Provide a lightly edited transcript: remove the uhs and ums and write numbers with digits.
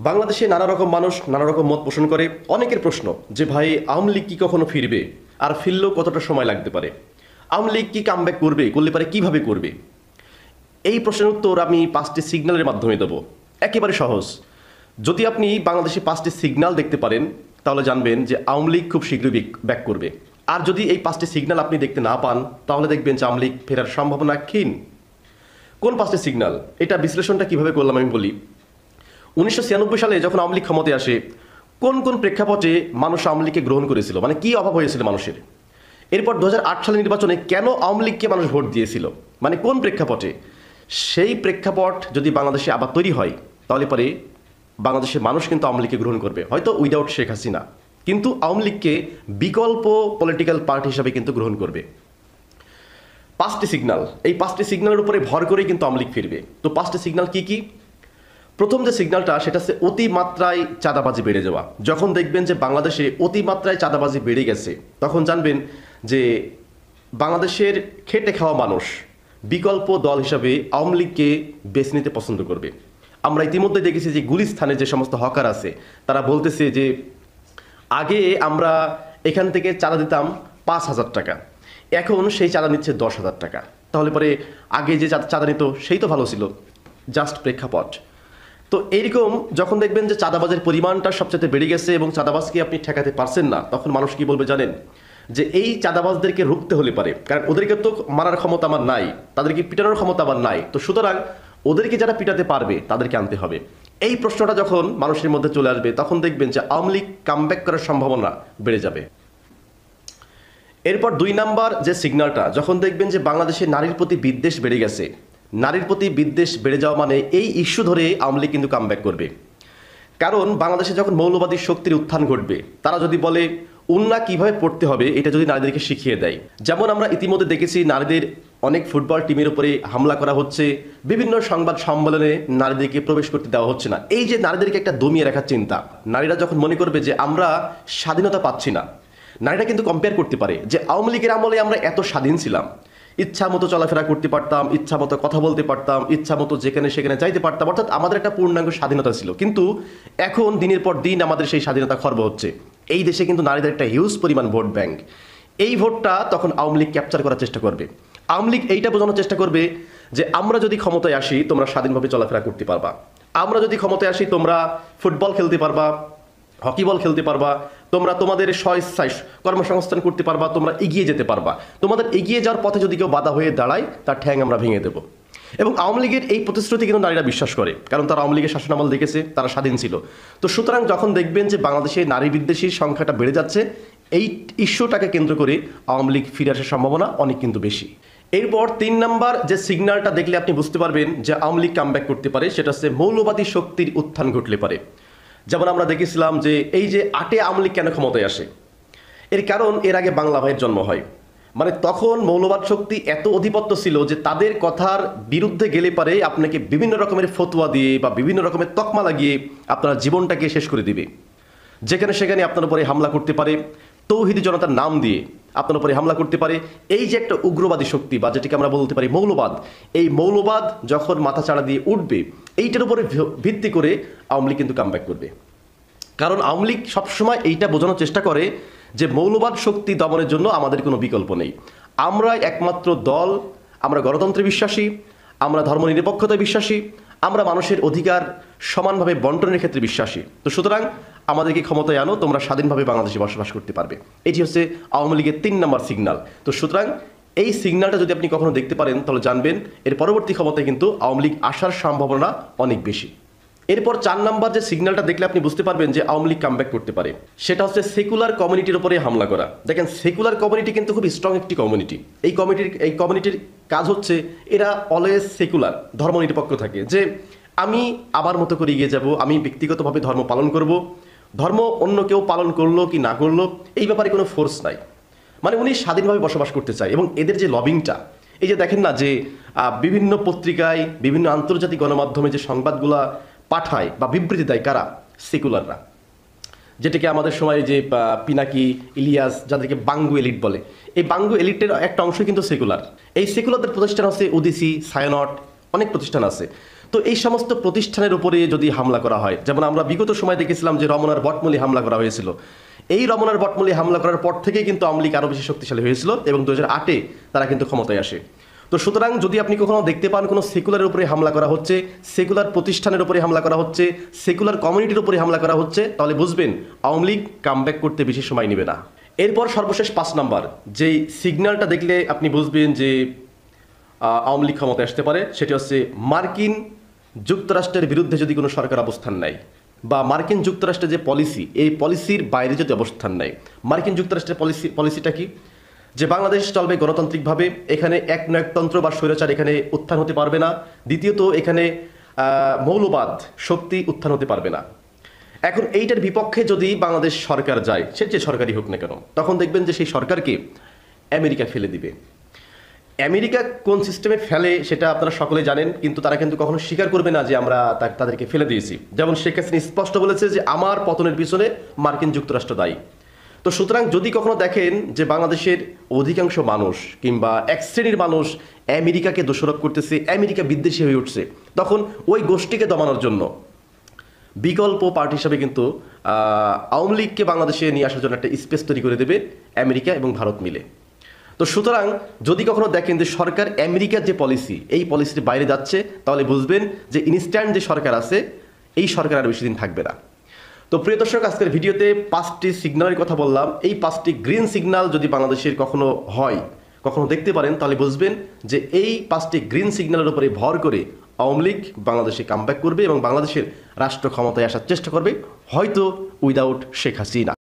বাংলাদেশে নানা রকম মানুষ নানা রকম মত পোষণ করে। অনেকের প্রশ্ন যে ভাই আওয়ামী লীগ কি কখনো ফিরবে, আর ফিরলেও কতটা সময় লাগতে পারে, আওয়ামী লীগ কি কামব্যাক করবে, করলে পারে কিভাবে করবে। এই প্রশ্নের উত্তর আমি 5টি সিগন্যালের মাধ্যমে দেবো। একেবারে সহজ। যদি আপনি বাংলাদেশে 5টি সিগন্যাল দেখতে পারেন তাহলে জানবেন যে আওয়ামী লীগ খুব শীঘ্রই ব্যাক করবে। আর যদি এই 5টি সিগন্যাল আপনি দেখতে না পান তাহলে দেখবেন যে আওয়ামী লীগ ফেরার সম্ভাবনা ক্ষীণ। কোন 5টি সিগন্যাল, এটা বিশ্লেষণটা কিভাবে করলাম আমি বলি। 1996 সালে যখন আওয়ামী লীগ ক্ষমতায় আসে, কোন কোন প্রেক্ষাপটে মানুষ আওয়ামী লীগকে গ্রহণ করেছিল, মানে কি অভাব হয়েছিল মানুষের। এরপর 2008 সালের নির্বাচনে কেন আওয়ামী লীগকে মানুষ ভোট দিয়েছিল, মানে কোন প্রেক্ষাপটে। সেই প্রেক্ষাপট যদি বাংলাদেশে আবার তৈরি হয় তাহলে পরে বাংলাদেশের মানুষ কিন্তু আওয়ামী লীগকে গ্রহণ করবে, হয়তো উইদাউট শেখ হাসিনা, কিন্তু আওয়ামী লীগকে বিকল্প পলিটিক্যাল পার্টি হিসাবে কিন্তু গ্রহণ করবে। 5টি সিগন্যাল, এই 5টি সিগন্যালের উপরে ভর করেই কিন্তু আওয়ামী লীগ ফিরবে। তো 5টি সিগন্যাল কি কি? প্রথম যে সিগন্যালটা সেটা হচ্ছে অতিমাত্রায় চাঁদাবাজি বেড়ে যাওয়া। যখন দেখবেন যে বাংলাদেশে অতিমাত্রায় চাঁদাবাজি বেড়ে গেছে তখন জানবেন যে বাংলাদেশের খেটে খাওয়া মানুষ বিকল্প দল হিসাবে আওয়ামী লীগকে বেছে নিতে পছন্দ করবে। আমরা ইতিমধ্যে দেখেছি যে গুলিস্তানে যে সমস্ত হকার আছে তারা বলতেছে যে আগে আমরা এখান থেকে চাঁদা দিতাম 5,000 টাকা, এখন সেই চাঁদা নিচ্ছে 10,000 টাকা। তাহলে পরে আগে যে চাঁদা নিত সেই তো ভালো ছিল। জাস্ট প্রেক্ষাপট। তো এইরকম যখন দেখবেন যে চাঁদাবাজের পরিমাণটা সবচেয়ে বেড়ে গেছে এবং চাঁদাবাজকে আপনি ঠেকাতে পারছেন না, তখন মানুষ কি বলবে জানেন, যে এই চাঁদাবাজদেরকে রুখতে হলে পারে, কারণ ওদেরকে তো মারার ক্ষমতা আমার নাই, তাদেরকে পিটানোর ক্ষমতা আমার নাই, তো সুতরাং ওদেরকে যারা পিটাতে পারবে তাদেরকে আনতে হবে। এই প্রশ্নটা যখন মানুষের মধ্যে চলে আসবে তখন দেখবেন যে আওয়ামী লীগ কামব্যাক করার সম্ভাবনা বেড়ে যাবে। এরপর 2 নাম্বার যে সিগন্যালটা, যখন দেখবেন যে বাংলাদেশে নারীর প্রতি বিদ্বেষ বেড়ে গেছে, নারীর প্রতি বিদ্বেষ বেড়ে যাওয়া মানে এই ইস্যু ধরে আওয়ামী লীগ কিন্তু কামব্যাক করবে। কারণ বাংলাদেশে যখন মৌলবাদী শক্তির উত্থান ঘটবে, তারা যদি বলে উন্না কিভাবে পড়তে হবে এটা যদি নারীদেরকে শিখিয়ে দেয়। যেমন আমরা ইতিমধ্যে দেখেছি নারীদের অনেক ফুটবল টিমের উপরে হামলা করা হচ্ছে, বিভিন্ন সংবাদ সম্মেলনে নারীদেরকে প্রবেশ করতে দেওয়া হচ্ছে না। এই যে নারীদেরকে একটা দমিয়ে রাখার চিন্তা, নারীরা যখন মনে করবে যে আমরা স্বাধীনতা পাচ্ছি না, নারীরা কিন্তু কম্পেয়ার করতে পারে যে আওয়ামী লীগের আমলে আমরা এত স্বাধীন ছিলাম, ইচ্ছা মতো চলাফেরা করতে পারতাম, ইচ্ছা মতো কথা বলতে পারতাম, ইচ্ছা মতো যেখানে সেখানে যাইতে পারতাম, অর্থাৎ আমাদের একটা পূর্ণাঙ্গ স্বাধীনতা ছিল। কিন্তু এখন দিনের পর দিন আমাদের সেই স্বাধীনতা খর্ব হচ্ছে। এই দেশে কিন্তু নারীদের একটা হিউজ পরিমাণ ভোট ব্যাংক। এই ভোটটা তখন আওয়ামী লীগ ক্যাপচার করার চেষ্টা করবে। আওয়ামী লীগ এইটা বোঝানোর চেষ্টা করবে যে আমরা যদি ক্ষমতায় আসি তোমরা স্বাধীনভাবে চলাফেরা করতে পারবা, আমরা যদি ক্ষমতায় আসি তোমরা ফুটবল খেলতে পারবা, হকি বল খেলতে পারবা, তোমরা তোমাদের স্বইচ্ছায় কর্মসংস্থান করতে পারবা, তোমরা এগিয়ে যেতে পারবা। তোমাদের এগিয়ে যাওয়ার পথে যদি কেউ বাধা হয়ে দাঁড়ায় তার ঠ্যাং আমরা ভেঙে দেবো। এবং আওয়ামী লীগের এই প্রতিশ্রুতি কিন্তু নারীরা বিশ্বাস করে, কারণ তারা আওয়ামী লীগের শাসনামল দেখেছে, তারা স্বাধীন ছিল। তো সুতরাং যখন দেখবেন যে বাংলাদেশে নারী বিদ্বেষীর সংখ্যাটা বেড়ে যাচ্ছে, এই ইস্যুটাকে কেন্দ্র করে আওয়ামী লীগ ফিরে আসার সম্ভাবনা অনেক কিন্তু বেশি। এরপর 3 নাম্বার যে সিগন্যালটা দেখলে আপনি বুঝতে পারবেন যে আওয়ামী লীগ কামব্যাক করতে পারে, সেটা হচ্ছে মৌলবাদী শক্তির উত্থান ঘটলে পারে। যেমন আমরা দেখেছিলাম যে এই যে 8 আওয়ামী লীগ কেন ক্ষমতায় আসে, এর কারণ এর আগে বাংলা ভাইয়ের জন্ম হয়। মানে তখন মৌলবাদ শক্তি এত অধিপত্য ছিল যে তাদের কথার বিরুদ্ধে গেলে পারে আপনাকে বিভিন্ন রকমের ফতোয়া দিয়ে বা বিভিন্ন রকমের তকমা লাগিয়ে আপনার জীবনটাকে শেষ করে দিবে। যেখানে সেখানে আপনার উপরে হামলা করতে পারে, তৌহিদি জনতার নাম দিয়ে আপনার উপরে হামলা করতে পারে। এই যে একটা উগ্রবাদী শক্তি বা যেটাকে আমরা বলতে পারি মৌলবাদ, এই মৌলবাদ যখন মাথা চাড়া দিয়ে উঠবে, এইটার উপরে ভিত্তি করে আওয়ামী লীগ কিন্তু কামব্যাক করবে। কারণ আওয়ামী লীগ সবসময় এইটা বোঝানোর চেষ্টা করে যে মৌলবাদ শক্তি দমনের জন্য আমাদের কোনো বিকল্প নেই, আমরা একমাত্র দল, আমরা গণতন্ত্রে বিশ্বাসী, আমরা ধর্মনিরপেক্ষতায় বিশ্বাসী, আমরা মানুষের অধিকার সমানভাবে বন্টনের ক্ষেত্রে বিশ্বাসী। তো সুতরাং আমাদেরকে ক্ষমতায় আনো, তোমরা স্বাধীনভাবে বাংলাদেশে বসবাস করতে পারবে। এটি হচ্ছে আওয়ামী লীগের 3 নাম্বার সিগন্যাল। তো সুতরাং এই সিগন্যালটা যদি আপনি কখনো দেখতে পারেন তাহলে জানবেন এর পরবর্তী ক্ষমতায় কিন্তু আওয়ামী লীগ আসার সম্ভাবনা অনেক বেশি। এরপর 4 নাম্বার যে সিগন্যালটা দেখলে আপনি বুঝতে পারবেন যে আওয়ামী লীগ কামব্যাক করতে পারে, সেটা হচ্ছে সেকুলার কমিউনিটির উপরে হামলা করা। দেখেন সেকুলার কমিউনিটি কিন্তু খুব স্ট্রং একটি কমিউনিটি। এই কমিউনিটির কাজ হচ্ছে এরা অলওয়েজ সেকুলার, ধর্মনিরপেক্ষ থাকে, যে আমি আমার মতো করে এগিয়ে যাব, আমি ব্যক্তিগতভাবে ধর্ম পালন করব, ধর্ম অন্য কেউ পালন করলো কি না করলো এই ব্যাপারে কোনো ফোর্স নাই। মানে উনি স্বাধীনভাবে বসবাস করতে চায়। এবং এদের যে লবিংটা, এই যে দেখেন না যে বিভিন্ন পত্রিকায় বিভিন্ন আন্তর্জাতিক গণমাধ্যমে যে সংবাদগুলা পাঠায় বা বিবৃতি দেয় কারা, সেকুলাররা। যেটাকে আমাদের সময় যে পিনাকি, ইলিয়াস, যাদেরকে বাঙ্গু এলিট বলে, এই বাঙ্গু এলিটের একটা অংশ কিন্তু সেকুলার। এই সেকুলারদের প্রতিষ্ঠান আছে উদিসি, সায়নট, অনেক প্রতিষ্ঠান আছে। তো এই সমস্ত প্রতিষ্ঠানের উপরে যদি হামলা করা হয়, যেমন আমরা বিগত সময় দেখেছিলাম যে রমনার বটমূলে হামলা করা হয়েছিল, এই রমনার বটমূলে হামলা করার পর থেকেই কিন্তু আওয়ামী লীগ আরও বেশি শক্তিশালী হয়েছিল এবং 2008-এ তারা কিন্তু ক্ষমতায় আসে। তো সুতরাং যদি আপনি কখনো দেখতে পান কোনো সেকুলারের উপরে হামলা করা হচ্ছে, সেকুলার প্রতিষ্ঠানের উপরে হামলা করা হচ্ছে, সেকুলার কমিউনিটির উপরে হামলা করা হচ্ছে, তাহলে বুঝবেন আওয়ামী লীগ কামব্যাক করতে বেশি সময় নেবে না। এরপর সর্বশেষ 5 নাম্বার যেই সিগন্যালটা দেখলে আপনি বুঝবেন যে আওয়ামী লীগ ক্ষমতায় আসতে পারে, সেটি হচ্ছে মার্কিন যুক্তরাষ্ট্রের বিরুদ্ধে যদি কোনো সরকার অবস্থান নেয়, বা মার্কিন যুক্তরাষ্ট্রের যে পলিসি, এই পলিসির বাইরে যদি অবস্থান নেয়। মার্কিন যুক্তরাষ্ট্রের পলিসিটা কি? যে বাংলাদেশ চলবে গণতান্ত্রিকভাবে, এখানে একনায়কতন্ত্র বা স্বৈরাচার এখানে উত্থান হতে পারবে না। দ্বিতীয়ত, এখানে মৌলবাদ শক্তি উত্থান হতে পারবে না। এখন এইটার বিপক্ষে যদি বাংলাদেশ সরকার যায়, সে যে সরকারই হোক না কেন, তখন দেখবেন যে সেই সরকারকে আমেরিকা ফেলে দিবে। আমেরিকা কোন সিস্টেমে ফেলে সেটা আপনারা সকলে জানেন, কিন্তু তারা কিন্তু কখনো স্বীকার করবে না যে আমরা তাদেরকে ফেলে দিয়েছি। যেমন শেখ হাসিনা স্পষ্ট বলেছে যে আমার পতনের পিছনে মার্কিন যুক্তরাষ্ট্র দায়ী। তো সুতরাং যদি কখনো দেখেন যে বাংলাদেশের অধিকাংশ মানুষ কিংবা এক শ্রেণীর মানুষ আমেরিকাকে দোষারোপ করতেছে, আমেরিকা বিদ্বেষী হয়ে উঠছে, তখন ওই গোষ্ঠীকে দমানোর জন্য বিকল্প পার্টি হিসাবে কিন্তু আওয়ামী লীগকে বাংলাদেশে নিয়ে আসার জন্য একটা স্পেস তৈরি করে দেবে আমেরিকা এবং ভারত মিলে। তো সুতরাং যদি কখনো দেখেন যে সরকার আমেরিকার যে পলিসি, এই পলিসির বাইরে যাচ্ছে, তাহলে বুঝবেন যে ইনস্ট্যান্ট যে সরকার আছে, এই সরকার আর বেশি দিন থাকবে না। তো প্রিয় দর্শক, আজকের ভিডিওতে 5টি সিগন্যালের কথা বললাম। এই 5টি গ্রিন সিগন্যাল যদি বাংলাদেশের কখনো হয়, কখনো দেখতে পারেন, তাহলে বুঝবেন যে এই 5টি গ্রিন সিগন্যালের উপরে ভর করে আওয়ামী লীগ বাংলাদেশে কামব্যাক করবে এবং বাংলাদেশের রাষ্ট্র ক্ষমতায় আসার চেষ্টা করবে, হয়তো উইদাউট শেখ হাসিনা।